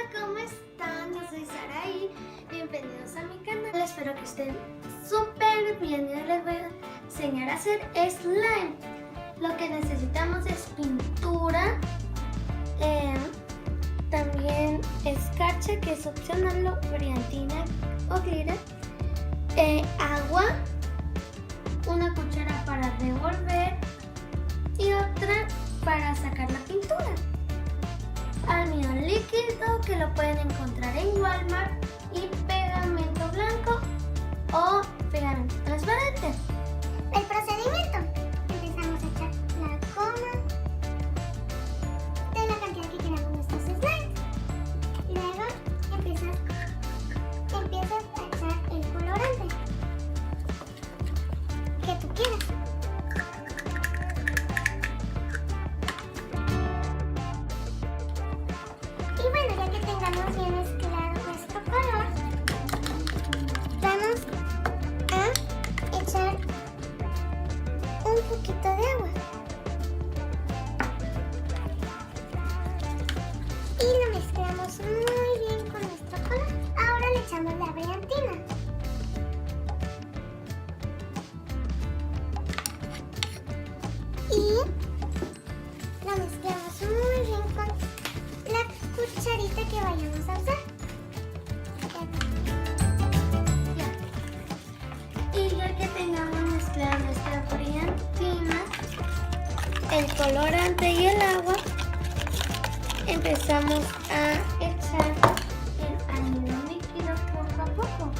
¿cómo están? Yo soy Saraí, bienvenidos a mi canal. Espero que estén súper bien y hoy les voy a enseñar a hacer slime. Lo que necesitamos es pintura, también escarcha, que es opcional, brillantina o glitter, agua, una cuchara para revolver y otra para sacar la pintura. Almidón líquido, que lo pueden encontrar en Walmart, y pegamento blanco o pegamento transparente. El procedimiento: empezamos a echar la goma de la cantidad que queramos nuestros slimes. Luego empiezas a echar el colorante que tú quieras. Y bueno, ya que tengamos bien mezclado nuestro color, vamos a echar un poquito de agua y lo mezclamos muy bien con nuestro color. Ahora le echamos la brillantina y lo mezclamos muy bien con la cucharita que vayamos a usar. Y ya que tengamos mezclada nuestra brillantina, el colorante y el agua, empezamos a echar el almidón líquido poco a poco.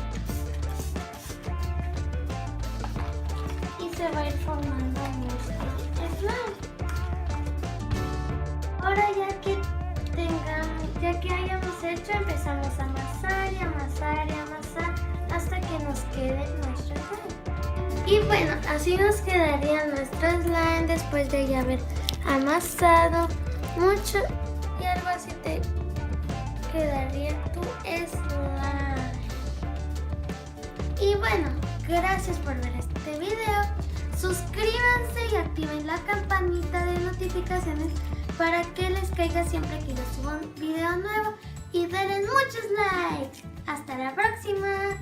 Y se va a ir formando nuestro slime. Ahora ya que hayamos hecho, empezamos a amasar y amasar y amasar hasta que nos quede nuestro slime. Y bueno, así nos quedaría nuestro slime después de ya haber amasado mucho, y algo así te quedaría tu slime. Y bueno, gracias por ver este video. Suscríbanse y activen la campanita de notificaciones para que les caiga siempre que yo suba un video nuevo. Y denle muchos likes. Hasta la próxima.